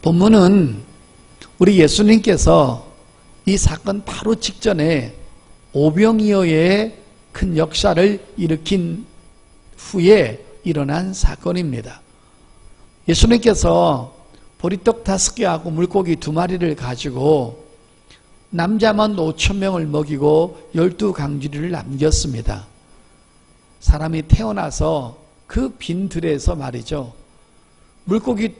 본문은 우리 예수님께서 이 사건 바로 직전에 오병이어의 큰 역사를 일으킨 후에 일어난 사건입니다. 예수님께서 보리떡 5개하고 물고기 2마리를 가지고 남자만 5,000명을 먹이고 12강주리를 남겼습니다. 사람이 태어나서 그 빈 들에서 말이죠, 물고기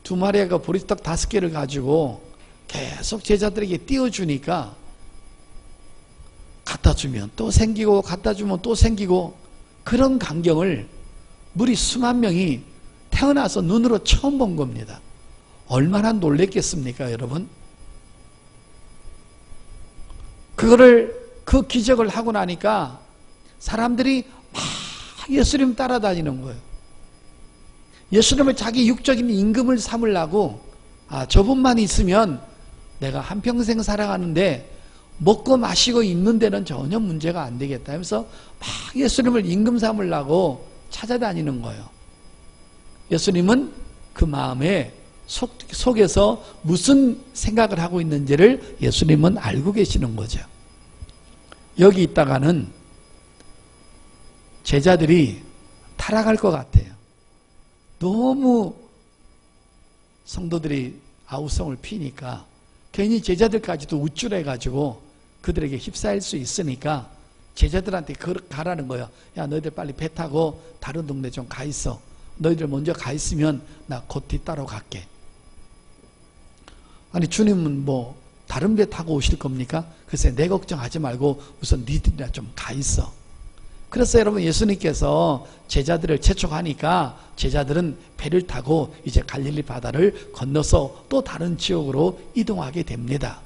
2마리가 보리떡 5개를 가지고 계속 제자들에게 띄워주니까 갖다 주면 또 생기고 갖다 주면 또 생기고, 그런 광경을 무리 수만 명이 태어나서 눈으로 처음 본 겁니다. 얼마나 놀랬겠습니까, 여러분? 그 기적을 하고 나니까 사람들이 막 예수님 따라다니는 거예요. 예수님을 자기 육적인 임금을 삼으려고, 저분만 있으면 내가 한평생 살아가는데 먹고 마시고 입는 데는 전혀 문제가 안 되겠다 하면서 막 예수님을 임금 삼으려고 찾아다니는 거예요. 예수님은 그 마음에 속에서 무슨 생각을 하고 있는지를 예수님은 알고 계시는 거죠. 여기 있다가는 제자들이 타락할 것 같아요. 너무 성도들이 아우성을 피니까 괜히 제자들까지도 우쭐해가지고 그들에게 휩싸일 수 있으니까 제자들한테 가라는 거예요. 야, 너희들 빨리 배 타고 다른 동네 좀 가 있어. 너희들 먼저 가 있으면 나 곧 뒤따라 갈게. 아니, 주님은 뭐 다른 배 타고 오실 겁니까? 글쎄, 내 걱정하지 말고 우선 니들이나 좀 가 있어. 그래서 여러분, 예수님께서 제자들을 채촉하니까 제자들은 배를 타고 이제 갈릴리 바다를 건너서 또 다른 지역으로 이동하게 됩니다.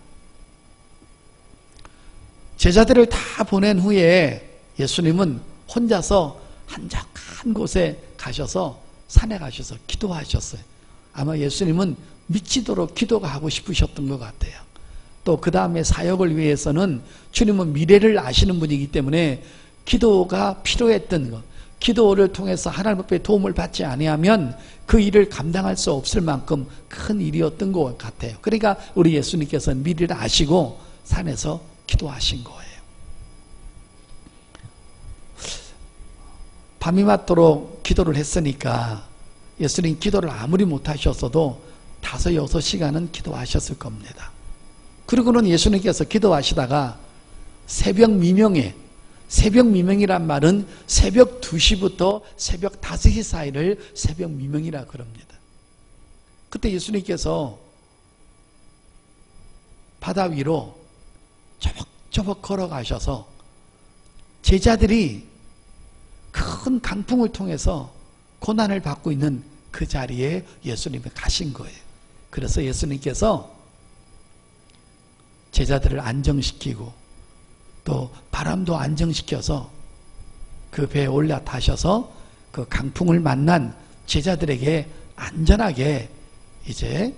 제자들을 다 보낸 후에 예수님은 혼자서 한적한 곳에 가셔서 산에 가셔서 기도하셨어요. 아마 예수님은 미치도록 기도가 하고 싶으셨던 것 같아요. 또 그 다음에 사역을 위해서는 주님은 미래를 아시는 분이기 때문에 기도가 필요했던 것, 기도를 통해서 하나님 앞에 도움을 받지 아니하면 그 일을 감당할 수 없을 만큼 큰 일이었던 것 같아요. 그러니까 우리 예수님께서는 미래를 아시고 산에서 기도하신 거예요. 밤이 맞도록 기도를 했으니까 예수님 기도를 아무리 못하셨어도 5, 6시간은 기도하셨을 겁니다. 그리고는 예수님께서 기도하시다가 새벽 미명이란 말은 새벽 2시부터 새벽 5시 사이를 새벽 미명이라 그럽니다. 그때 예수님께서 바다 위로 저벅저벅 걸어가셔서 제자들이 큰 강풍을 통해서 고난을 받고 있는 그 자리에 예수님이 가신 거예요. 그래서 예수님께서 제자들을 안정시키고 또 바람도 안정시켜서 그 배에 올라타셔서 그 강풍을 만난 제자들에게 안전하게 이제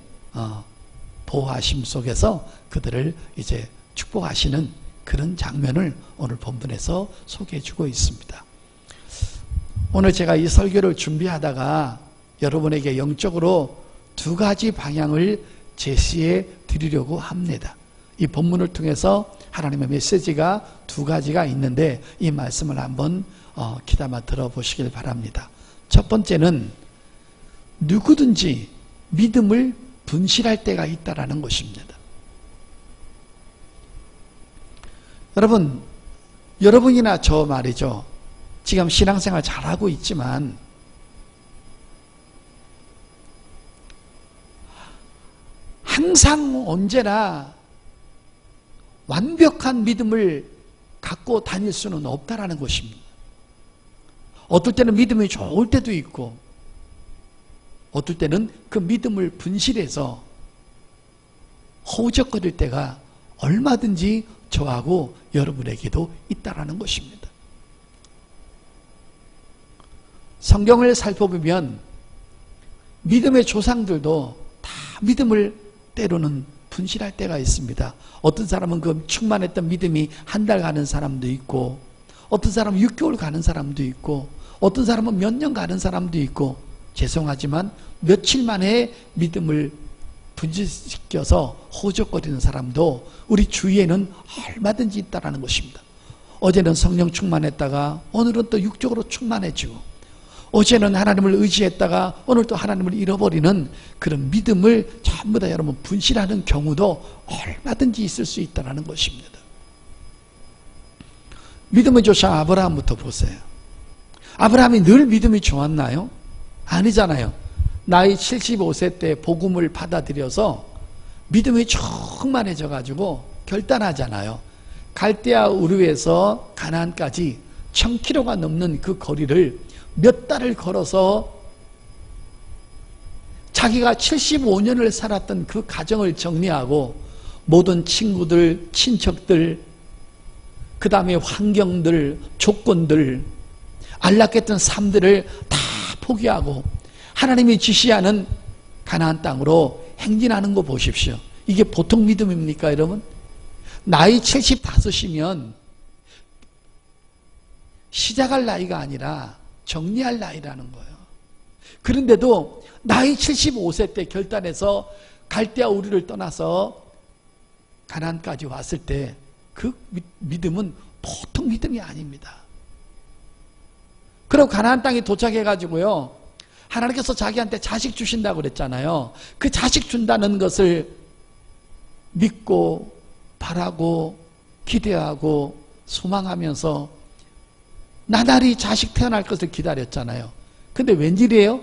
보호하심 속에서 그들을 이제 축복하시는 그런 장면을 오늘 본문에서 소개해주고 있습니다. 오늘 제가 이 설교를 준비하다가 여러분에게 영적으로 2가지 방향을 제시해 드리려고 합니다. 이 본문을 통해서 하나님의 메시지가 2가지가 있는데 이 말씀을 한번 귀담아 들어보시길 바랍니다. 첫 번째는 누구든지 믿음을 분실할 때가 있다라는 것입니다. 여러분이나 저 말이죠. 지금 신앙생활 잘하고 있지만 항상 언제나 완벽한 믿음을 갖고 다닐 수는 없다라는 것입니다. 어떨 때는 믿음이 좋을 때도 있고 어떨 때는 그 믿음을 분실해서 허우적거릴 때가 얼마든지 저하고 여러분에게도 있다라는 것입니다. 성경을 살펴보면 믿음의 조상들도 다 믿음을 때로는 분실할 때가 있습니다. 어떤 사람은 그 충만했던 믿음이 한 달 가는 사람도 있고 어떤 사람은 6개월 가는 사람도 있고 어떤 사람은 몇 년 가는 사람도 있고 죄송하지만 며칠 만에 믿음을 분실시켜서 호적거리는 사람도 우리 주위에는 얼마든지 있다라는 것입니다. 어제는 성령 충만했다가 오늘은 또 육적으로 충만해지고, 어제는 하나님을 의지했다가 오늘 또 하나님을 잃어버리는 그런 믿음을 전부 다 여러분 분실하는 경우도 얼마든지 있을 수 있다는 것입니다. 믿음의 조상 아브라함부터 보세요. 아브라함이 늘 믿음이 좋았나요? 아니잖아요. 나이 75세 때 복음을 받아들여서 믿음이 충만해져 가지고 결단하잖아요. 갈대아 우르에서 가나안까지 1000km가 넘는 그 거리를 몇 달을 걸어서 자기가 75년을 살았던 그 가정을 정리하고 모든 친구들, 친척들, 그 다음에 환경들, 조건들, 안락했던 삶들을 다 포기하고 하나님이 지시하는 가나안 땅으로 행진하는 거 보십시오. 이게 보통 믿음입니까, 여러분? 나이 75이면 시작할 나이가 아니라 정리할 나이라는 거예요. 그런데도 나이 75세 때 결단해서 갈대아 우르를 떠나서 가나안까지 왔을 때 그 믿음은 보통 믿음이 아닙니다. 그리고 가나안 땅에 도착해가지고요, 하나님께서 자기한테 자식 주신다고 그랬잖아요. 그 자식 준다는 것을 믿고 바라고 기대하고 소망하면서 나날이 자식 태어날 것을 기다렸잖아요. 근데 웬일이에요?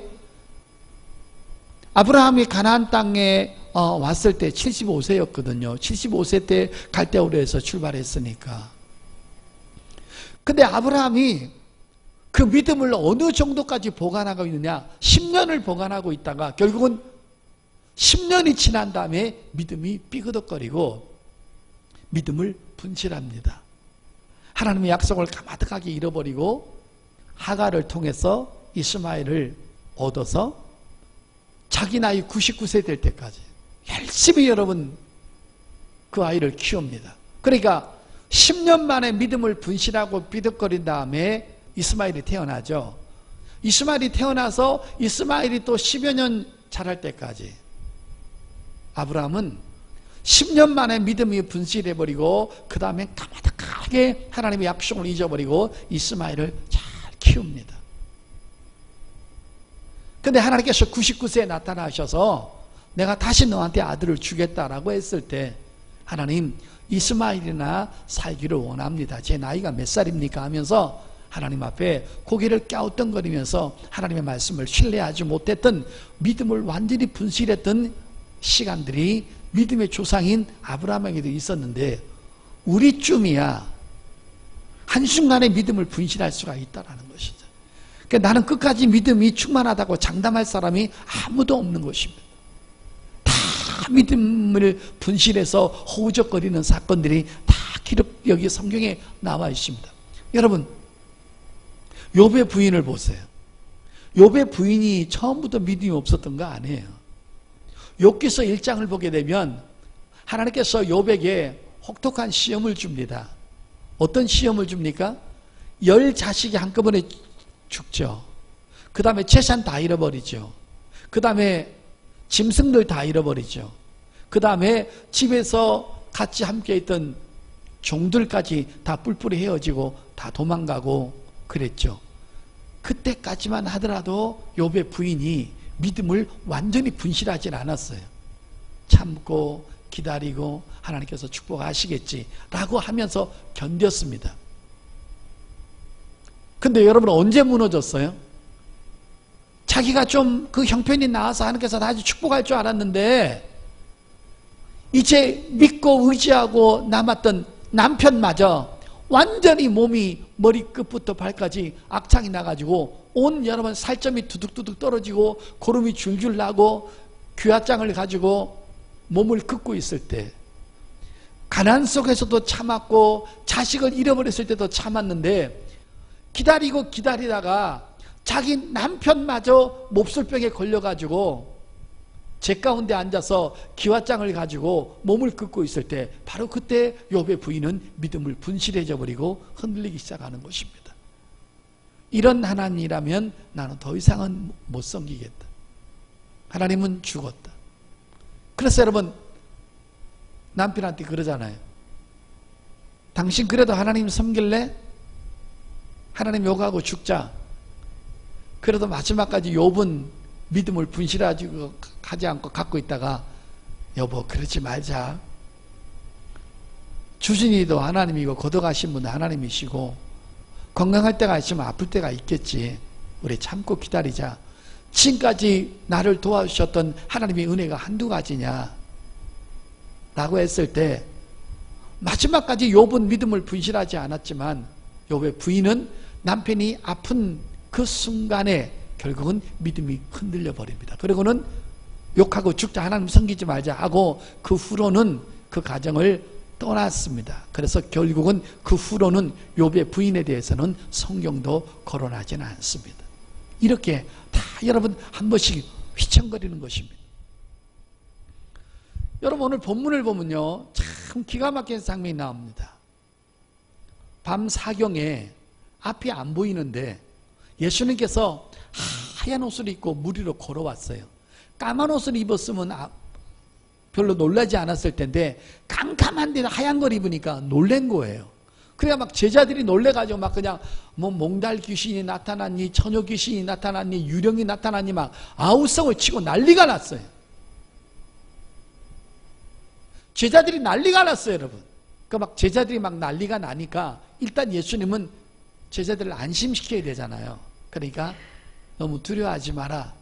아브라함이 가나안 땅에 왔을 때 75세였거든요. 75세 때 갈대아우르에서 출발했으니까. 근데 아브라함이 그 믿음을 어느 정도까지 보관하고 있느냐? 10년을 보관하고 있다가 결국은 10년이 지난 다음에 믿음이 삐그덕거리고 믿음을 분실합니다. 하나님의 약속을 가마득하게 잃어버리고 하갈을 통해서 이스마엘을 얻어서 자기 나이 99세 될 때까지 열심히 여러분 그 아이를 키웁니다. 그러니까 10년 만에 믿음을 분실하고 삐득거린 다음에 이스마엘이 태어나죠. 이스마엘이 태어나서 이스마엘이 또 10여 년 자랄 때까지 아브라함은 10년 만에 믿음이 분실해버리고 그 다음에 까마득하게 하나님의 약속을 잊어버리고 이스마엘을 잘 키웁니다. 근데 하나님께서 99세에 나타나셔서 내가 다시 너한테 아들을 주겠다라고 했을 때 하나님 이스마엘이나 살기를 원합니다. 제 나이가 몇 살입니까? 하면서 하나님 앞에 고개를 갸우뚱거리면서 하나님의 말씀을 신뢰하지 못했던 믿음을 완전히 분실했던 시간들이 믿음의 조상인 아브라함에게도 있었는데 우리쯤이야 한순간에 믿음을 분실할 수가 있다는 것이죠. 그러니까 나는 끝까지 믿음이 충만하다고 장담할 사람이 아무도 없는 것입니다. 다 믿음을 분실해서 허우적거리는 사건들이 다 기록 여기 성경에 나와 있습니다. 여러분 욥의 부인을 보세요. 욥의 부인이 처음부터 믿음이 없었던 거 아니에요. 욥기서 1장을 보게 되면 하나님께서 욥에게 혹독한 시험을 줍니다. 어떤 시험을 줍니까? 10 자식이 한꺼번에 죽죠. 그 다음에 재산 다 잃어버리죠. 그 다음에 짐승들 다 잃어버리죠. 그 다음에 집에서 같이 함께 있던 종들까지 다 뿔뿔이 헤어지고 다 도망가고 그랬죠. 그때까지만 하더라도 욥의 부인이 믿음을 완전히 분실하진 않았어요. 참고 기다리고 하나님께서 축복하시겠지라고 하면서 견뎠습니다. 근데 여러분 언제 무너졌어요? 자기가 좀 그 형편이 나아서 하나님께서 다시 축복할 줄 알았는데 이제 믿고 의지하고 남았던 남편마저 완전히 몸이 머리끝부터 발까지 악창이 나가지고 온 여러분 살점이 두둑두둑 떨어지고 고름이 줄줄 나고 귀화장을 가지고 몸을 긋고 있을 때 가난 속에서도 참았고 자식을 잃어버렸을 때도 참았는데 기다리고 기다리다가 자기 남편마저 몹쓸병에 걸려가지고 제 가운데 앉아서 기와장을 가지고 몸을 긋고 있을 때 바로 그때 욥의 부인은 믿음을 분실해져 버리고 흔들리기 시작하는 것입니다. 이런 하나님이라면 나는 더 이상은 못 섬기겠다. 하나님은 죽었다. 그래서 여러분 남편한테 그러잖아요. 당신 그래도 하나님 섬길래? 하나님 욕하고 죽자. 그래도 마지막까지 욥은 믿음을 분실하지 않고 갖고 있다가 여보 그러지 말자. 주진이도 하나님이고 거듭하신 분도 하나님이시고 건강할 때가 있으면 아플 때가 있겠지. 우리 참고 기다리자. 지금까지 나를 도와주셨던 하나님의 은혜가 한두 가지냐 라고 했을 때 마지막까지 욥은 믿음을 분실하지 않았지만 욥의 부인은 남편이 아픈 그 순간에 결국은 믿음이 흔들려 버립니다. 그리고는 욕하고 죽자, 하나님 섬기지 말자 하고 그 후로는 그 가정을 떠났습니다. 그래서 결국은 그 후로는 욥의 부인에 대해서는 성경도 거론하지는 않습니다. 이렇게 다 여러분 한 번씩 휘청거리는 것입니다. 여러분 오늘 본문을 보면요 참 기가 막힌 장면이 나옵니다. 밤 사경에 앞이 안 보이는데 예수님께서 하얀 옷을 입고 물 위로 걸어왔어요. 까만 옷을 입었으면 별로 놀라지 않았을 텐데 깜깜한데 하얀 걸 입으니까 놀란 거예요. 그래야 막 제자들이 놀래가지고 막 그냥 뭐 몽달 귀신이 나타났니, 처녀 귀신이 나타났니, 유령이 나타났니 막 아우성을 치고 난리가 났어요. 제자들이 난리가 났어요, 여러분. 그 막 제자들이 막 난리가 나니까 일단 예수님은 제자들을 안심시켜야 되잖아요. 그러니까 너무 두려워하지 마라.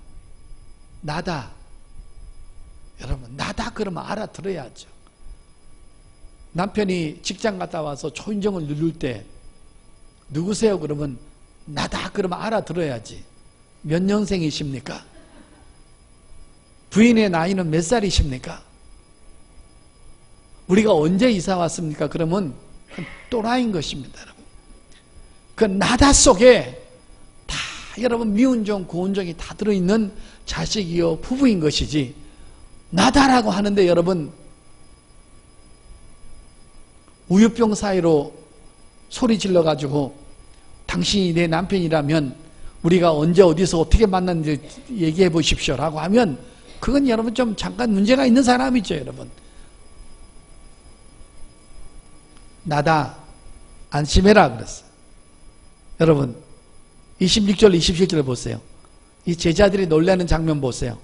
나다. 여러분 나다 그러면 알아들어야죠. 남편이 직장 갔다 와서 초인종을 누를 때 누구세요? 그러면 나다 그러면 알아들어야지. 몇 년생이십니까? 부인의 나이는 몇 살이십니까? 우리가 언제 이사 왔습니까? 그러면 또라이인 것입니다, 여러분. 그 나다 속에 다 여러분 미운종, 고운종이 다 들어있는 자식이요 부부인 것이지 나다라고 하는데 여러분 우유병 사이로 소리 질러가지고 당신이 내 남편이라면 우리가 언제 어디서 어떻게 만났는지 얘기해 보십시오 라고 하면 그건 여러분 좀 잠깐 문제가 있는 사람이죠. 여러분 나다 안심해라 그랬어요. 여러분 26절 27절 보세요. 이 제자들이 놀라는 장면 보세요.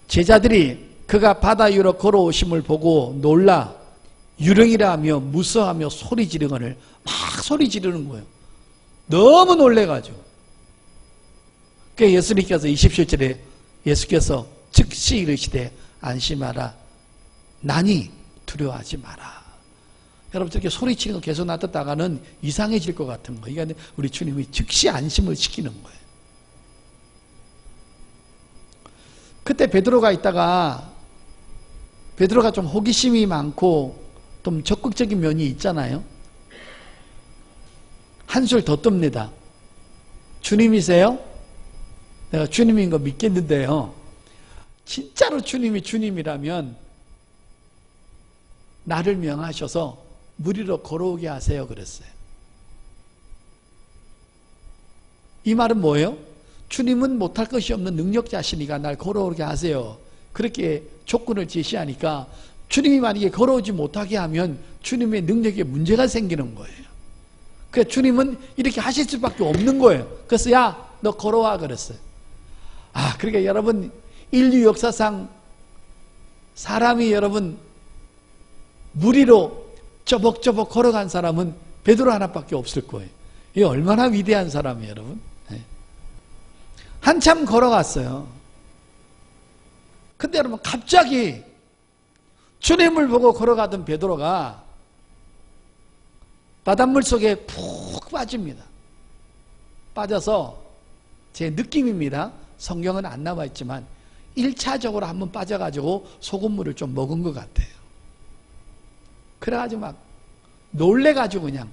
제자들이 그가 바다 위로 걸어오심을 보고 놀라 유령이라 하며 무서워하며 소리 지르거늘 막 소리 지르는 거예요. 너무 놀래가지고. 그래서 예수님께서 27절에 예수께서 즉시 이르시되 안심하라. 나니 두려워하지 마라. 여러분 저렇게 소리치는 거 계속 놔뒀다가는 이상해질 것 같은 거예요. 그러니까 우리 주님이 즉시 안심을 시키는 거예요. 그때 베드로가 있다가 베드로가 좀 호기심이 많고 좀 적극적인 면이 있잖아요. 한술 더 뜹니다. 주님이세요? 내가 주님인 거 믿겠는데요. 진짜로 주님이 주님이라면 나를 명하셔서 물 위로 걸어오게 하세요 그랬어요. 이 말은 뭐예요? 주님은 못할 것이 없는 능력자시니까 날 걸어오게 하세요. 그렇게 조건을 제시하니까 주님이 만약에 걸어오지 못하게 하면 주님의 능력에 문제가 생기는 거예요. 그래서 주님은 이렇게 하실 수밖에 없는 거예요. 그래서 야, 너 걸어와 그랬어요. 그러니까 여러분 인류 역사상 사람이 여러분 물 위로 쪼벅쪼벅 걸어간 사람은 베드로 하나밖에 없을 거예요. 이게 얼마나 위대한 사람이에요, 여러분. 한참 걸어갔어요. 근데 여러분 갑자기 주님을 보고 걸어가던 베드로가 바닷물 속에 푹 빠집니다. 빠져서 제 느낌입니다. 성경은 안 나와 있지만 1차적으로 한번 빠져가지고 소금물을 좀 먹은 것 같아요. 그래가지고 막 놀래가지고 그냥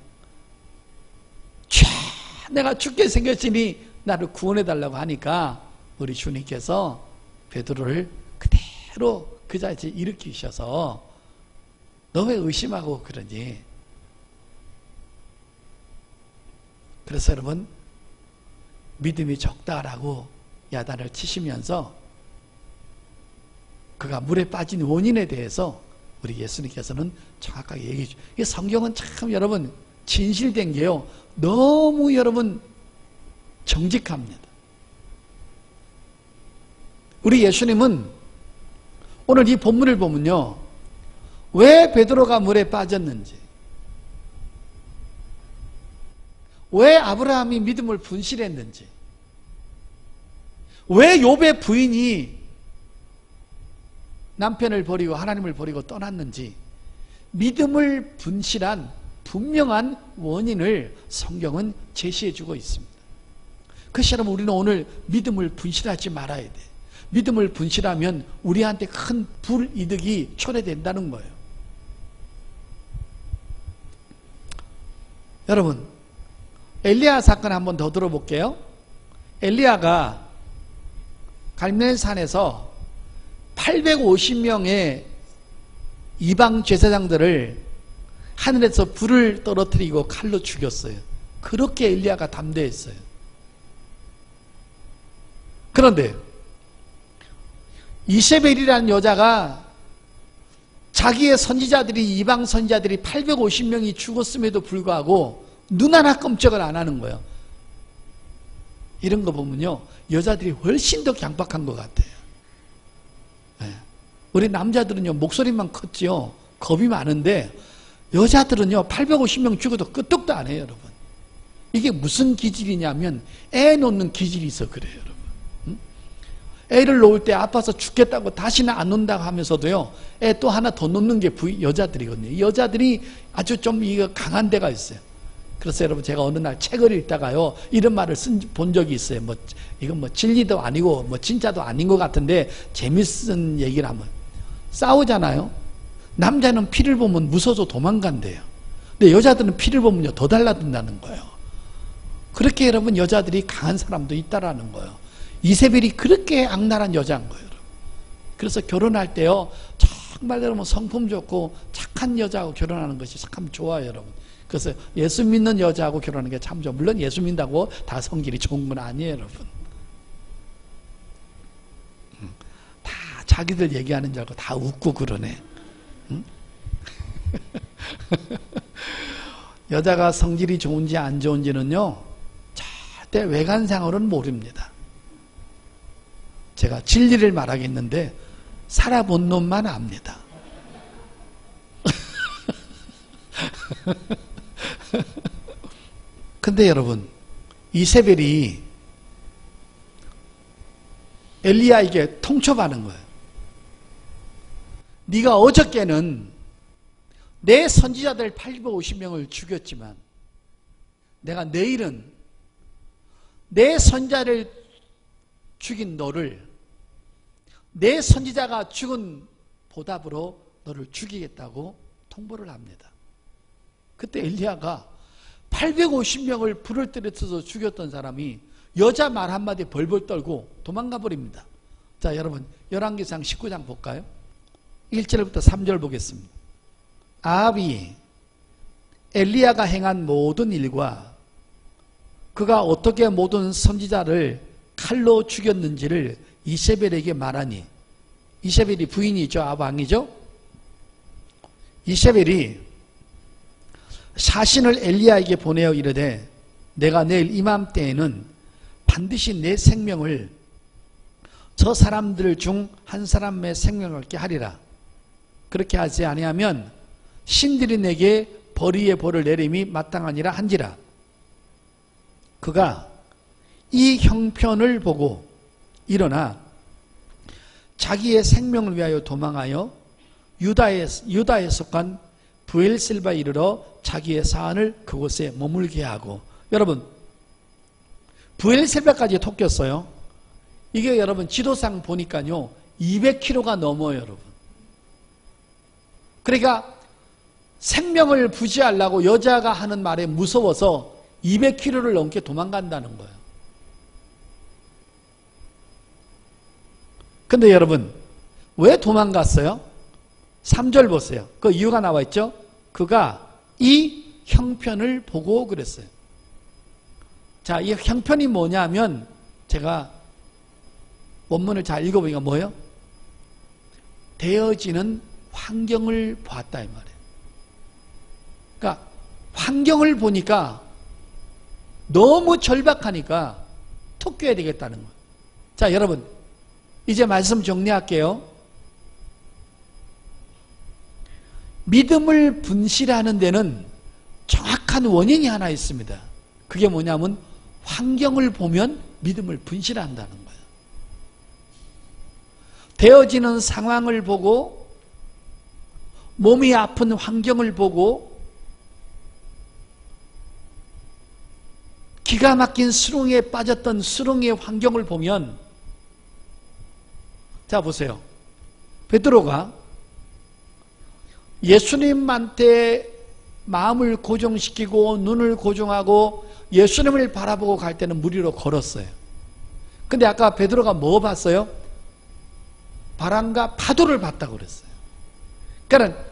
내가 죽게 생겼으니 나를 구원해달라고 하니까 우리 주님께서 베드로를 그대로 그 자리에 일으키셔서 너 왜 의심하고 그러니? 그래서 여러분 믿음이 적다라고 야단을 치시면서 그가 물에 빠진 원인에 대해서 우리 예수님께서는 정확하게 얘기해 주죠. 이 성경은 참 여러분 진실된 게요. 너무 여러분 정직합니다. 우리 예수님은 오늘 이 본문을 보면요. 왜 베드로가 물에 빠졌는지, 왜 아브라함이 믿음을 분실했는지, 왜 욥의 부인이 남편을 버리고 하나님을 버리고 떠났는지 믿음을 분실한 분명한 원인을 성경은 제시해 주고 있습니다. 그것처럼 우리는 오늘 믿음을 분실하지 말아야 돼. 믿음을 분실하면 우리한테 큰 불이득이 초래된다는 거예요. 여러분, 엘리야 사건 한번 더 들어볼게요. 엘리야가 갈멜 산에서 850명의 이방 제사장들을 하늘에서 불을 떨어뜨리고 칼로 죽였어요. 그렇게 엘리야가 담대했어요. 그런데 이세벨이라는 여자가 자기의 선지자들이, 이방 선지자들이 850명이 죽었음에도 불구하고 눈 하나 끔찍을 안 하는 거예요. 이런 거 보면요, 여자들이 훨씬 더 강박한 것 같아요. 네. 우리 남자들은요, 목소리만 컸지요, 겁이 많은데 여자들은요 850명 죽어도 끄떡도 안 해요. 여러분, 이게 무슨 기질이냐면 애 놓는 기질이 있어 그래요. 여러분, 애를 놓을 때 아파서 죽겠다고 다시는 안 논다고 하면서도요, 애 또 하나 더 놓는 게 여자들이거든요. 여자들이 아주 좀 이거 강한 데가 있어요. 그래서 여러분, 제가 어느 날 책을 읽다가요 이런 말을 본 적이 있어요. 이건 진리도 아니고 진짜도 아닌 것 같은데 재밌은 얘기를 하면, 싸우잖아요. 남자는 피를 보면 무서워서 도망간대요. 근데 여자들은 피를 보면요 더 달라든다는 거예요. 그렇게 여러분 여자들이 강한 사람도 있다라는 거예요. 이세벨이 그렇게 악랄한 여자인 거예요. 그래서 결혼할 때요 정말 여러분 성품 좋고 착한 여자하고 결혼하는 것이 참 좋아요. 여러분, 그래서 예수 믿는 여자하고 결혼하는 게 참 좋아요. 물론 예수 믿는다고 다 성질이 좋은 건 아니에요. 여러분, 다 자기들 얘기하는 줄 알고 다 웃고 그러네. 여자가 성질이 좋은지 안 좋은지는요 절대 외관상으로는 모릅니다. 제가 진리를 말하겠는데 살아본 놈만 압니다. 근데 여러분, 이세벨이 엘리야에게 통첩하는 거예요. 네가 어저께는 내 선지자들 850명을 죽였지만 내가 내일은 내 선지자를 죽인 너를 내 선지자가 죽은 보답으로 너를 죽이겠다고 통보를 합니다. 그때 엘리야가 850명을 불을 떨어뜨려서 죽였던 사람이 여자 말 한마디에 벌벌 떨고 도망가 버립니다. 자, 여러분, 열왕기상 19장 볼까요? 1절부터 3절 보겠습니다. 아합이 엘리야가 행한 모든 일과 그가 어떻게 모든 선지자를 칼로 죽였는지를 이세벨에게 말하니, 이세벨이 부인이죠. 아합 왕이죠. 이세벨이 사신을 엘리야에게 보내어 이르되 내가 내일 이맘때에는 반드시 내 생명을 저 사람들 중 한 사람의 생명을 얻게 하리라. 그렇게 하지 아니하면 신들이 내게 벌이의 벌을 내림이 마땅하니라 한지라. 그가 이 형편을 보고 일어나 자기의 생명을 위하여 도망하여 유다에 속한 브엘셀바에 이르러 자기의 사안을 그곳에 머물게 하고. 여러분, 브엘셀바까지 토꼈어요. 이게 여러분 지도상 보니까요 200km가 넘어요. 여러분, 그러니까 생명을 부지하려고 여자가 하는 말에 무서워서 200km를 넘게 도망간다는 거예요. 근데 여러분, 왜 도망갔어요? 3절 보세요. 그 이유가 나와 있죠. 그가 이 형편을 보고 그랬어요. 자, 이 형편이 뭐냐면 제가 원문을 잘 읽어보니까 뭐예요? 되어지는 환경을 보았다 이 말이에요. 그러니까 환경을 보니까 너무 절박하니까 툭 껴야 되겠다는 거예요. 자, 여러분 이제 말씀 정리할게요. 믿음을 분실하는 데는 정확한 원인이 하나 있습니다. 그게 뭐냐면 환경을 보면 믿음을 분실한다는 거예요. 되어지는 상황을 보고 몸이 아픈 환경을 보고 기가 막힌 수렁에 빠졌던 수렁의 환경을 보면, 자 보세요. 베드로가 예수님한테 마음을 고정시키고 눈을 고정하고 예수님을 바라보고 갈 때는 물 위로 걸었어요. 근데 아까 베드로가 뭐 봤어요? 바람과 파도를 봤다고 그랬어요. 그러니까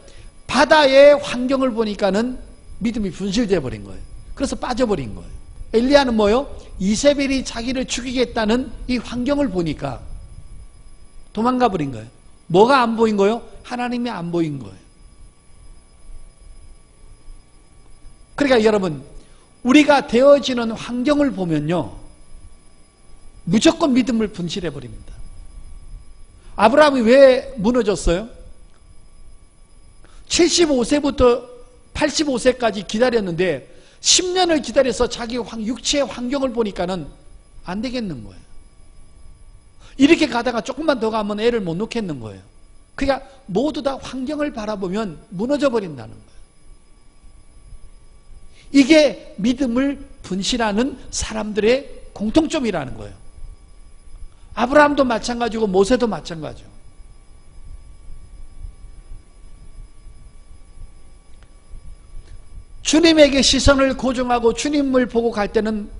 바다의 환경을 보니까는 믿음이 분실되어 버린 거예요. 그래서 빠져버린 거예요. 엘리야는 뭐요? 이세벨이 자기를 죽이겠다는 이 환경을 보니까 도망가 버린 거예요. 뭐가 안 보인 거예요? 하나님이 안 보인 거예요. 그러니까 여러분, 우리가 되어지는 환경을 보면요, 무조건 믿음을 분실해 버립니다. 아브라함이 왜 무너졌어요? 75세부터 85세까지 기다렸는데 10년을 기다려서 자기 육체의 환경을 보니까는 안 되겠는 거예요. 이렇게 가다가 조금만 더 가면 애를 못 놓겠는 거예요. 그러니까 모두 다 환경을 바라보면 무너져 버린다는 거예요. 이게 믿음을 분실하는 사람들의 공통점이라는 거예요. 아브라함도 마찬가지고 모세도 마찬가지고. 주님에게 시선을 고정하고 주님을 보고 갈 때는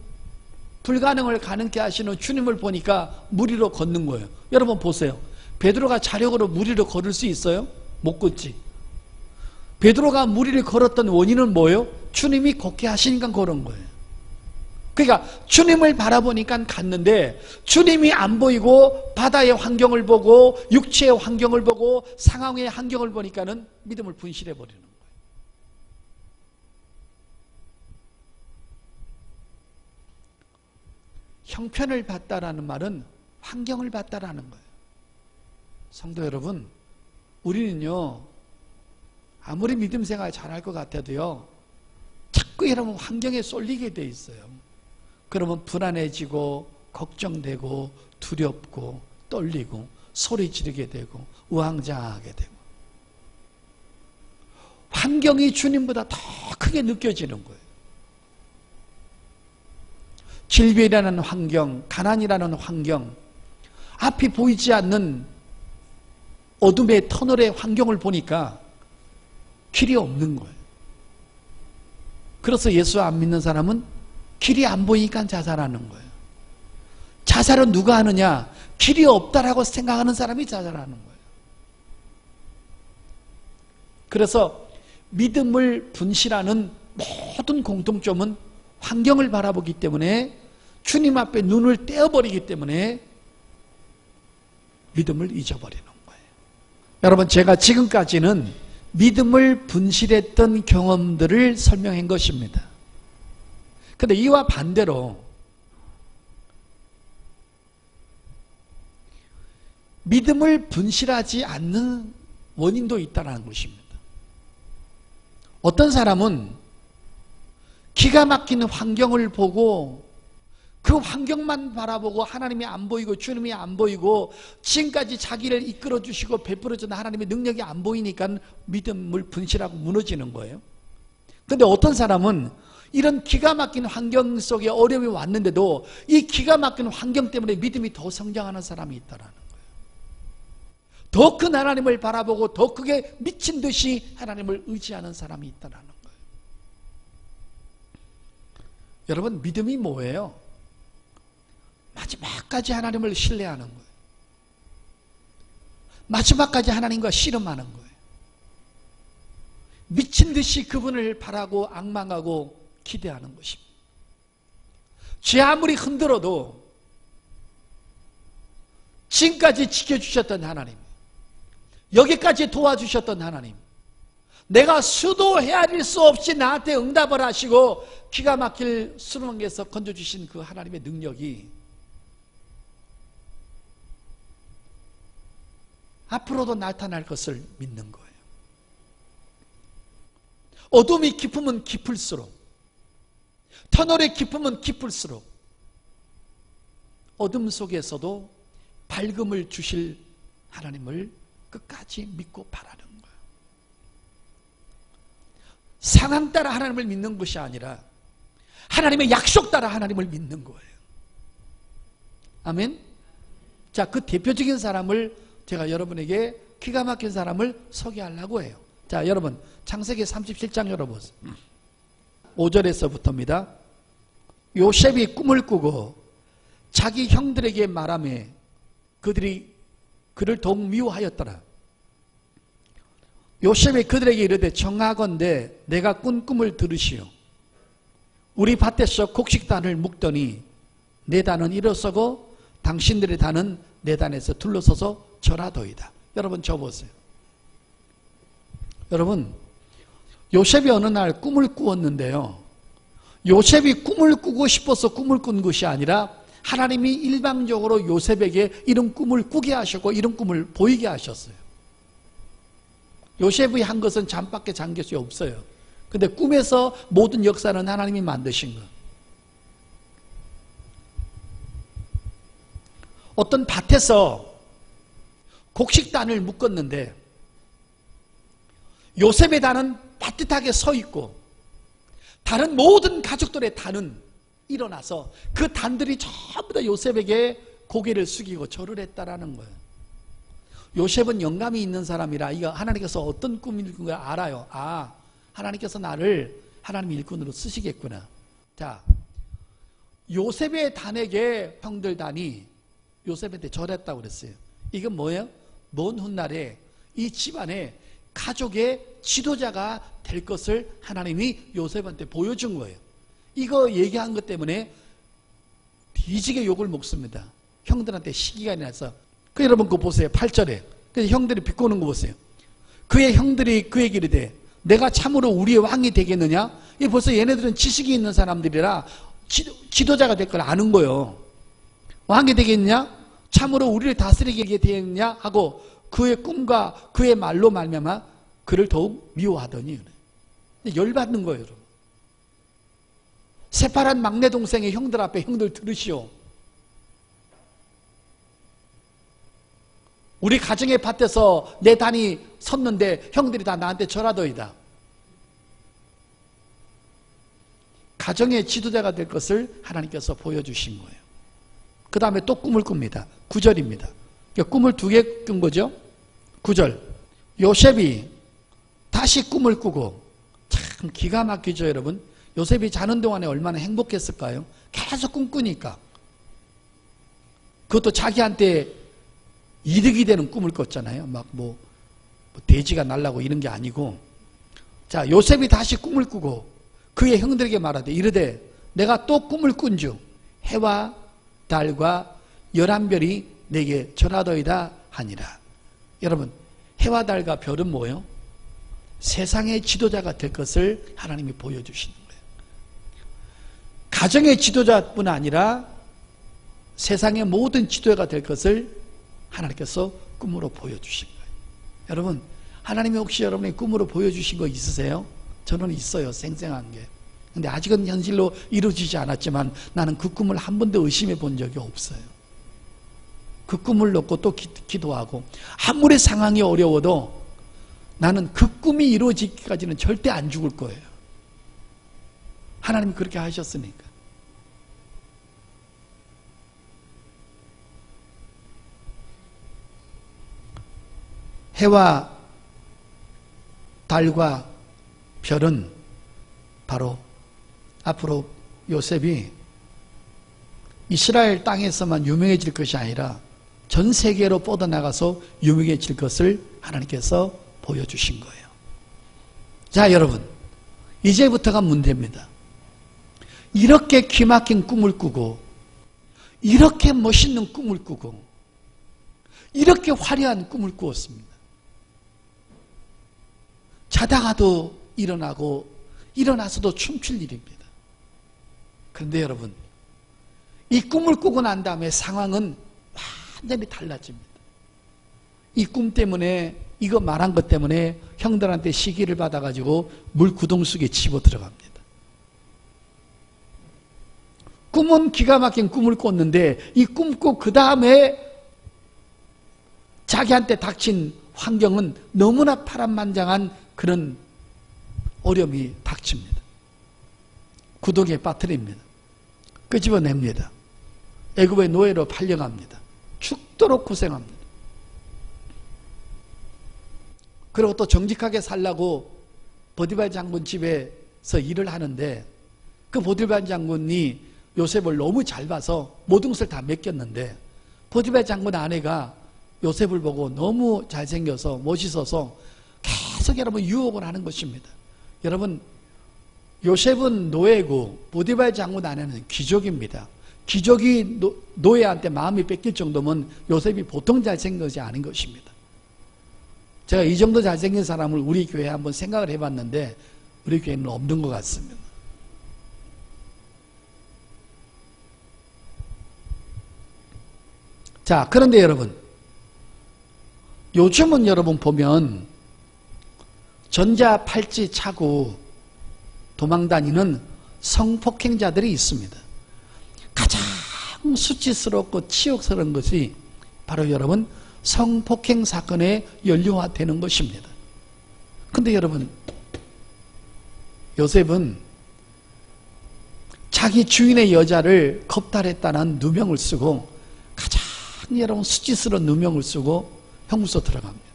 불가능을 가능케 하시는 주님을 보니까 물 위로 걷는 거예요. 여러분 보세요. 베드로가 자력으로 물 위로 걸을 수 있어요? 못 걷지. 베드로가 물 위를 걸었던 원인은 뭐예요? 주님이 걷게 하시니까 걸은 거예요. 그러니까 주님을 바라보니까 갔는데 주님이 안 보이고 바다의 환경을 보고 육체의 환경을 보고 상황의 환경을 보니까는 믿음을 분실해 버리는 거예요. 형편을 봤다라는 말은 환경을 봤다라는 거예요. 성도 여러분, 우리는요, 아무리 믿음 생활 잘할 것 같아도요, 자꾸 여러분 환경에 쏠리게 돼 있어요. 그러면 불안해지고 걱정되고 두렵고 떨리고 소리 지르게 되고 우왕좌왕하게 되고, 환경이 주님보다 더 크게 느껴지는 거예요. 질병이라는 환경, 가난이라는 환경, 앞이 보이지 않는 어둠의 터널의 환경을 보니까 길이 없는 거예요. 그래서 예수 안 믿는 사람은 길이 안 보이니까 자살하는 거예요. 자살은 누가 하느냐? 길이 없다라고 생각하는 사람이 자살하는 거예요. 그래서 믿음을 분실하는 모든 공통점은 환경을 바라보기 때문에, 주님 앞에 눈을 떼어버리기 때문에 믿음을 잊어버리는 거예요. 여러분, 제가 지금까지는 믿음을 분실했던 경험들을 설명한 것입니다. 그런데 이와 반대로 믿음을 분실하지 않는 원인도 있다는 것입니다. 어떤 사람은 기가 막힌 환경을 보고 그 환경만 바라보고 하나님이 안 보이고 주님이 안 보이고 지금까지 자기를 이끌어 주시고 베풀어 주는 하나님의 능력이 안 보이니까 믿음을 분실하고 무너지는 거예요. 그런데 어떤 사람은 이런 기가 막힌 환경 속에 어려움이 왔는데도 이 기가 막힌 환경 때문에 믿음이 더 성장하는 사람이 있다라는 거예요. 더 큰 하나님을 바라보고 더 크게 미친 듯이 하나님을 의지하는 사람이 있다라는 거예요. 여러분, 믿음이 뭐예요? 마지막까지 하나님을 신뢰하는 거예요. 마지막까지 하나님과 씨름하는 거예요. 미친 듯이 그분을 바라고 악망하고 기대하는 것입니다. 죄 아무리 흔들어도 지금까지 지켜주셨던 하나님, 여기까지 도와주셨던 하나님, 내가 수도 헤아릴 수 없이 나한테 응답을 하시고 기가 막힐 수렁에서 건져주신 그 하나님의 능력이 앞으로도 나타날 것을 믿는 거예요. 어둠이 깊으면 깊을수록, 터널의 깊으면 깊을수록 어둠 속에서도 밝음을 주실 하나님을 끝까지 믿고 바라는 거예요. 상황 따라 하나님을 믿는 것이 아니라 하나님의 약속 따라 하나님을 믿는 거예요. 아멘? 자, 그 대표적인 사람을 제가 여러분에게 기가 막힌 사람을 소개하려고 해요. 자, 여러분 창세기 37장 열어보세요. 5절에서부터입니다. 요셉이 꿈을 꾸고 자기 형들에게 말하며 그들이 그를 더욱 미워하였더라. 요셉이 그들에게 이르되 청하건대 내가 꾼 꿈을 들으시오. 우리 밭에서 곡식단을 묶더니 내 단은 일어서고 당신들의 단은 내 단에서 둘러서서 절하도이다. 여러분 저 보세요. 여러분 요셉이 어느 날 꿈을 꾸었는데요, 요셉이 꿈을 꾸고 싶어서 꿈을 꾼 것이 아니라 하나님이 일방적으로 요셉에게 이런 꿈을 꾸게 하셨고 이런 꿈을 보이게 하셨어요. 요셉이 한 것은 잠밖에 잔 것이 없어요. 근데 꿈에서 모든 역사는 하나님이 만드신 것. 어떤 밭에서 곡식단을 묶었는데 요셉의 단은 따뜻하게 서 있고 다른 모든 가족들의 단은 일어나서 그 단들이 전부 다 요셉에게 고개를 숙이고 절을 했다라는 거예요. 요셉은 영감이 있는 사람이라 이거 하나님께서 어떤 꿈을 꾼 걸 알아요. 아, 하나님께서 나를 하나님 일꾼으로 쓰시겠구나. 자, 요셉의 단에게 형들 단이 요셉한테 절했다고 그랬어요. 이건 뭐예요? 먼 훗날에 이 집안에 가족의 지도자가 될 것을 하나님이 요셉한테 보여준 거예요. 이거 얘기한 것 때문에 뒤지게 욕을 먹습니다. 형들한테 시기가 나서. 그 여러분 그거 보세요. 8절에 그래서 형들이 비꼬는 거 보세요. 그의 형들이 그에게 이르되 내가 참으로 우리의 왕이 되겠느냐? 이 벌써 얘네들은 지식이 있는 사람들이라 지도자가 될 걸 아는 거예요. 왕이 되겠느냐? 참으로 우리를 다스리게 되겠느냐? 하고 그의 꿈과 그의 말로 말미암아 그를 더욱 미워하더니 열받는 거예요. 여러분. 새파란 막내 동생의 형들 앞에 형들 들으시오. 우리 가정의 밭에서 내 단이 섰는데 형들이 다 나한테 절하더이다. 가정의 지도자가 될 것을 하나님께서 보여주신 거예요. 그 다음에 또 꿈을 꿉니다. 9절입니다. 꿈을 두 개 꾼 거죠. 9절. 요셉이 다시 꿈을 꾸고, 참 기가 막히죠, 여러분. 요셉이 자는 동안에 얼마나 행복했을까요? 계속 꿈꾸니까. 그것도 자기한테 이득이 되는 꿈을 꿨잖아요. 막 뭐 돼지가 날라고 이런 게 아니고. 자, 요셉이 다시 꿈을 꾸고 그의 형들에게 말하되 이르되 내가 또 꿈을 꾼즉 해와 달과 11별이 내게 절하더이다 하니라. 여러분, 해와 달과 별은 뭐예요? 세상의 지도자가 될 것을 하나님이 보여주시는 거예요. 가정의 지도자뿐 아니라 세상의 모든 지도자가 될 것을 하나님께서 꿈으로 보여주신 거예요. 여러분, 하나님이 혹시 여러분의 꿈으로 보여주신 거 있으세요? 저는 있어요. 생생한 게. 근데 아직은 현실로 이루어지지 않았지만 나는 그 꿈을 한 번도 의심해 본 적이 없어요. 그 꿈을 놓고 또 기도하고 아무리 상황이 어려워도 나는 그 꿈이 이루어지기까지는 절대 안 죽을 거예요. 하나님이 그렇게 하셨으니까. 해와 달과 별은 바로 앞으로 요셉이 이스라엘 땅에서만 유명해질 것이 아니라 전 세계로 뻗어나가서 유명해질 것을 하나님께서 보여주신 거예요. 자, 여러분, 이제부터가 문제입니다. 이렇게 기막힌 꿈을 꾸고, 이렇게 멋있는 꿈을 꾸고, 이렇게 화려한 꿈을 꾸었습니다. 자다가도 일어나고 일어나서도 춤출 일입니다. 그런데 여러분, 이 꿈을 꾸고 난 다음에 상황은 완전히 달라집니다. 이 꿈 때문에, 이거 말한 것 때문에 형들한테 시기를 받아가지고 물구덩 속에 집어 들어갑니다. 꿈은 기가 막힌 꿈을 꿨는데 이 꿈 꾸 그 다음에 자기한테 닥친 환경은 너무나 파란만장한 그런 어려움이 닥칩니다. 구덩이에 빠뜨립니다. 끄집어냅니다. 애굽의 노예로 팔려갑니다. 죽도록 고생합니다. 그리고 또 정직하게 살라고 보디발 장군 집에서 일을 하는데 그 보디발 장군이 요셉을 너무 잘 봐서 모든 것을 다 맡겼는데 보디발 장군 아내가 요셉을 보고 너무 잘생겨서 멋있어서 계속 여러분 유혹을 하는 것입니다. 여러분, 요셉은 노예고 보디발 장군 아내는 귀족입니다. 귀족이 노예한테 마음이 뺏길 정도면 요셉이 보통 잘생긴 것이 아닌 것입니다. 제가 이 정도 잘생긴 사람을 우리 교회에 한번 생각을 해봤는데 우리 교회는 없는 것 같습니다. 자, 그런데 여러분, 요즘은 여러분 보면 전자 팔찌 차고 도망다니는 성폭행자들이 있습니다. 가장 수치스럽고 치욕스러운 것이 바로 여러분 성폭행 사건에 연루화되는 것입니다. 근데 여러분, 요셉은 자기 주인의 여자를 겁탈했다는 누명을 쓰고 가장 여러분 수치스러운 누명을 쓰고 형무소 들어갑니다.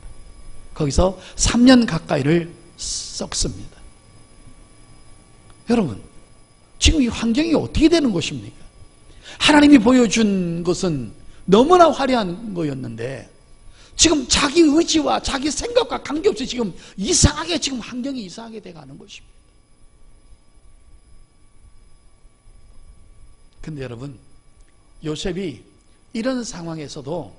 거기서 3년 가까이를 썩습니다. 여러분, 지금 이 환경이 어떻게 되는 것입니까? 하나님이 보여준 것은 너무나 화려한 거였는데 지금 자기 의지와 자기 생각과 관계없이 지금 이상하게 지금 환경이 이상하게 돼가는 것입니다. 근데 여러분, 요셉이 이런 상황에서도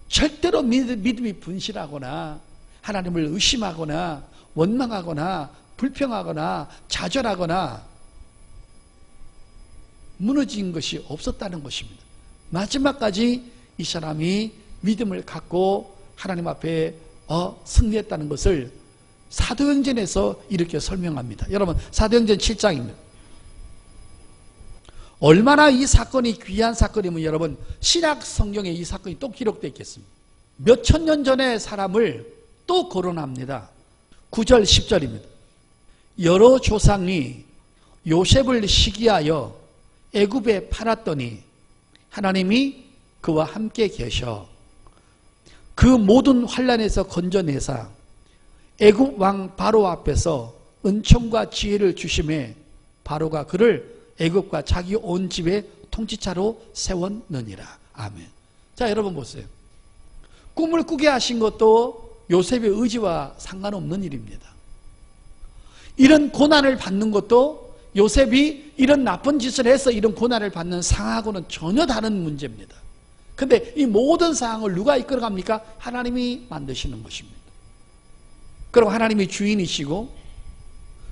절대로 믿음이 분실하거나 하나님을 의심하거나 원망하거나 불평하거나 좌절하거나 무너진 것이 없었다는 것입니다. 마지막까지 이 사람이 믿음을 갖고 하나님 앞에 승리했다는 것을 사도행전에서 이렇게 설명합니다. 여러분, 사도행전 7장입니다. 얼마나 이 사건이 귀한 사건이면 여러분, 신약 성경에 이 사건이 또 기록되어 있겠습니다. 몇 천 년 전의 사람을 또 거론합니다. 9절 10절입니다. 여러 조상이 요셉을 시기하여 애굽에 팔았더니 하나님이 그와 함께 계셔 그 모든 환난에서 건져내사 애굽 왕 바로 앞에서 은총과 지혜를 주심에 바로가 그를 애굽과 자기 온 집의 통치자로 세웠느니라. 아멘. 자, 여러분 보세요. 꿈을 꾸게 하신 것도 요셉의 의지와 상관없는 일입니다. 이런 고난을 받는 것도 요셉이 이런 나쁜 짓을 해서 이런 고난을 받는 상황하고는 전혀 다른 문제입니다. 근데 이 모든 상황을 누가 이끌어갑니까? 하나님이 만드시는 것입니다. 그럼 하나님이 주인이시고,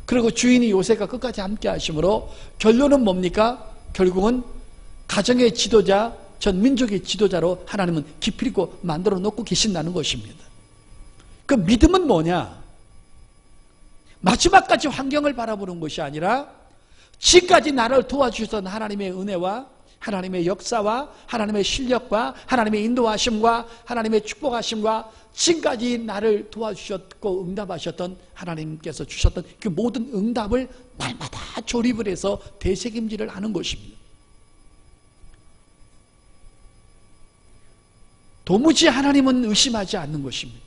그리고 주인이 요셉과 끝까지 함께 하심으로 결론은 뭡니까? 결국은 가정의 지도자, 전 민족의 지도자로 하나님은 깊이 있고 만들어 놓고 계신다는 것입니다. 그 믿음은 뭐냐? 마지막까지 환경을 바라보는 것이 아니라 지금까지 나를 도와주셨던 하나님의 은혜와 하나님의 역사와 하나님의 실력과 하나님의 인도하심과 하나님의 축복하심과 지금까지 나를 도와주셨고 응답하셨던 하나님께서 주셨던 그 모든 응답을 날마다 조립을 해서 되새김질을 하는 것입니다. 도무지 하나님은 의심하지 않는 것입니다.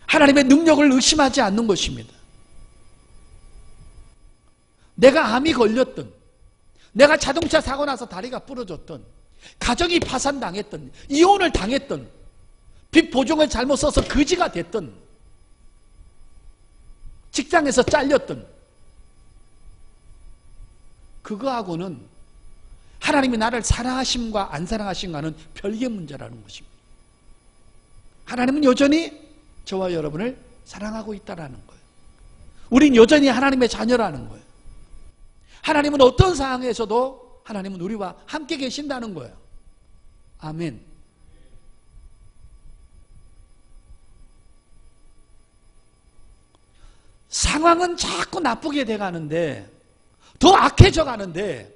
하나님의 능력을 의심하지 않는 것입니다. 내가 암이 걸렸던, 내가 자동차 사고 나서 다리가 부러졌던, 가정이 파산당했던, 이혼을 당했던, 빚 보증을 잘못 써서 거지가 됐던, 직장에서 잘렸던, 그거하고는 하나님이 나를 사랑하심과 안 사랑하심과는 별개의 문제라는 것입니다. 하나님은 여전히 저와 여러분을 사랑하고 있다는 거예요. 우린 여전히 하나님의 자녀라는 거예요. 하나님은 어떤 상황에서도 하나님은 우리와 함께 계신다는 거예요. 아멘. 상황은 자꾸 나쁘게 돼가는데, 더 악해져 가는데,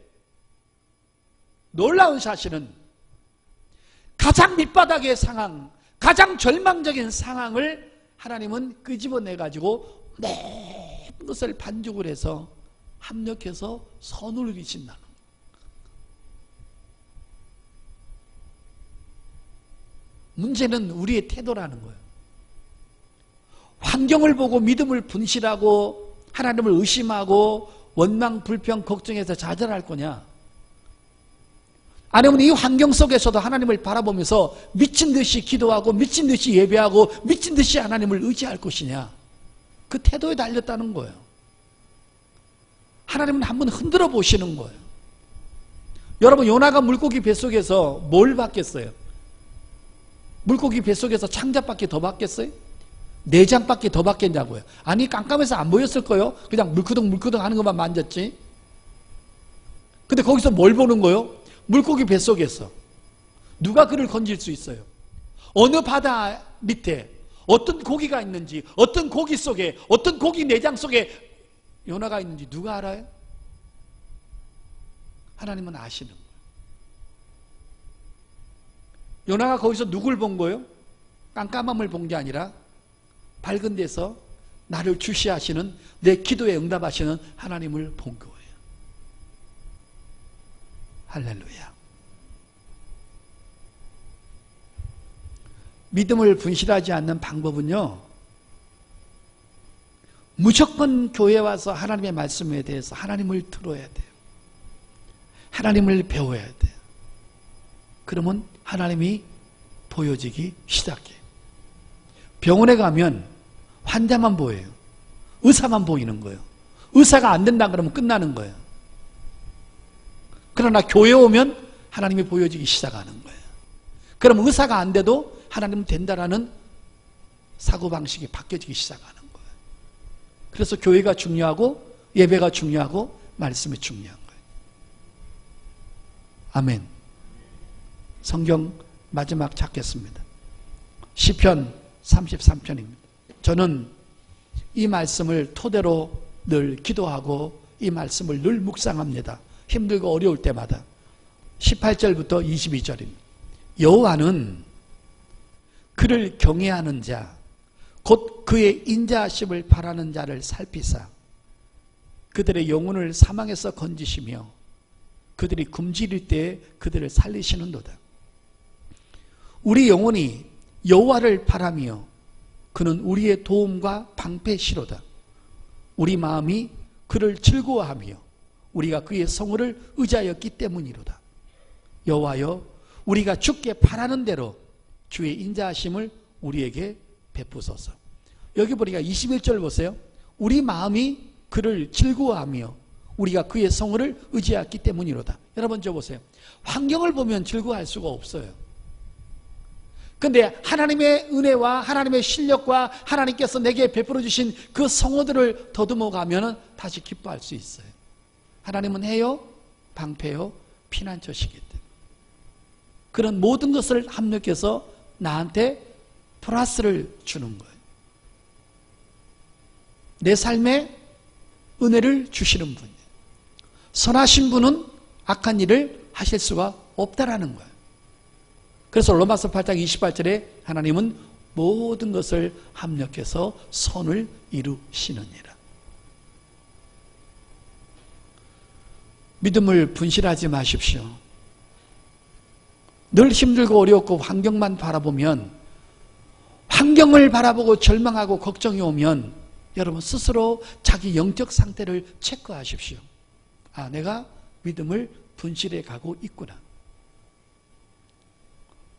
놀라운 사실은 가장 밑바닥의 상황, 가장 절망적인 상황을 하나님은 끄집어내가지고 모든 것을 반죽을 해서 합력해서 선을 이루신다는 거예요. 문제는 우리의 태도라는 거예요. 환경을 보고 믿음을 분실하고 하나님을 의심하고 원망, 불평, 걱정해서 좌절할 거냐? 아니면 이 환경 속에서도 하나님을 바라보면서 미친 듯이 기도하고 미친 듯이 예배하고 미친 듯이 하나님을 의지할 것이냐? 그 태도에 달렸다는 거예요. 하나님은 한번 흔들어 보시는 거예요. 여러분, 요나가 물고기 뱃속에서 뭘 받겠어요? 물고기 뱃속에서 창자밖에 더 받겠어요? 내장밖에 더 받겠냐고요. 아니, 깜깜해서 안 보였을 거예요. 그냥 물크덩 하는 것만 만졌지. 근데 거기서 뭘 보는 거예요? 물고기 뱃속에서 누가 그를 건질 수 있어요? 어느 바다 밑에 어떤 고기가 있는지, 어떤 고기 속에, 어떤 고기 내장 속에 요나가 있는지 누가 알아요? 하나님은 아시는 거예요. 요나가 거기서 누굴 본 거예요? 깜깜함을 본 게 아니라 밝은 데서 나를 주시하시는, 내 기도에 응답하시는 하나님을 본 거예요. 할렐루야. 믿음을 분실하지 않는 방법은요, 무조건 교회에 와서 하나님의 말씀에 대해서 하나님을 들어야 돼요. 하나님을 배워야 돼요. 그러면 하나님이 보여지기 시작해요. 병원에 가면 환자만 보여요. 의사만 보이는 거예요. 의사가 안 된다 그러면 끝나는 거예요. 그러나 교회에 오면 하나님이 보여지기 시작하는 거예요. 그럼 의사가 안 돼도 하나님은 된다라는 사고방식이 바뀌어지기 시작하는 거예요. 그래서 교회가 중요하고 예배가 중요하고 말씀이 중요한 거예요. 아멘. 성경 마지막 찾겠습니다. 시편 33편입니다. 저는 이 말씀을 토대로 늘 기도하고 이 말씀을 늘 묵상합니다. 힘들고 어려울 때마다. 18절부터 22절입니다. 여호와는 그를 경외하는 자, 곧 그의 인자하심을 바라는 자를 살피사 그들의 영혼을 사망에서 건지시며 그들이 굶주릴 때에 그들을 살리시는도다. 우리 영혼이 여호와를 바라며 그는 우리의 도움과 방패시로다. 우리 마음이 그를 즐거워하며 우리가 그의 성호를 의지하였기 때문이로다. 여호와여, 우리가 주께 바라는 대로 주의 인자하심을 우리에게 베푸소서. 여기 보니까 21절 보세요. 우리 마음이 그를 즐거워하며 우리가 그의 성호를 의지하였기 때문이로다. 여러분 저 보세요. 환경을 보면 즐거워할 수가 없어요. 근데 하나님의 은혜와 하나님의 실력과 하나님께서 내게 베풀어 주신 그 성호들을 더듬어 가면 다시 기뻐할 수 있어요. 하나님은 해요, 방패요, 피난처시기 때문에. 그런 모든 것을 합력해서 나한테 플러스를 주는 거예요. 내 삶에 은혜를 주시는 분이에요. 선하신 분은 악한 일을 하실 수가 없다라는 거예요. 그래서 로마서 8장 28절에 하나님은 모든 것을 합력해서 선을 이루시느니라. 믿음을 분실하지 마십시오. 늘 힘들고 어렵고 환경만 바라보면, 환경을 바라보고 절망하고 걱정이 오면 여러분 스스로 자기 영적 상태를 체크하십시오. 아, 내가 믿음을 분실해 가고 있구나.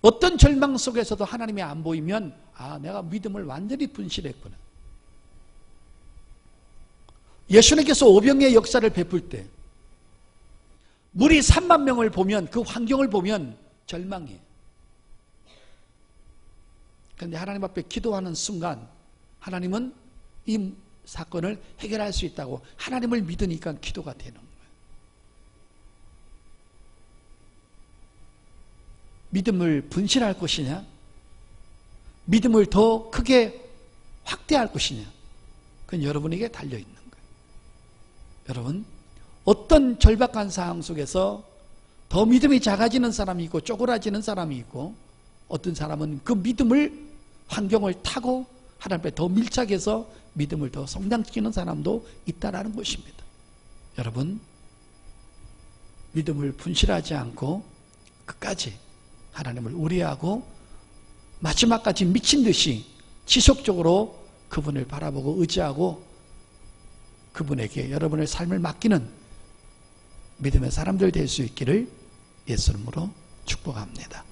어떤 절망 속에서도 하나님이 안 보이면 아, 내가 믿음을 완전히 분실했구나. 예수님께서 오병의 역사를 베풀 때 물이 3만 명을 보면 그 환경을 보면 절망해. 그런데 하나님 앞에 기도하는 순간 하나님은 이 사건을 해결할 수 있다고 하나님을 믿으니까 기도가 되는 거예요. 믿음을 분실할 것이냐? 믿음을 더 크게 확대할 것이냐? 그건 여러분에게 달려있는 거예요. 여러분, 어떤 절박한 상황 속에서 더 믿음이 작아지는 사람이 있고 쪼그라지는 사람이 있고, 어떤 사람은 그 믿음을 환경을 타고 하나님 앞에 더 밀착해서 믿음을 더 성장시키는 사람도 있다라는 것입니다. 여러분, 믿음을 분실하지 않고 끝까지 하나님을 우려하고 마지막까지 미친 듯이 지속적으로 그분을 바라보고 의지하고 그분에게 여러분의 삶을 맡기는 믿음의 사람들 될 수 있기를 예수 이름으로 축복합니다.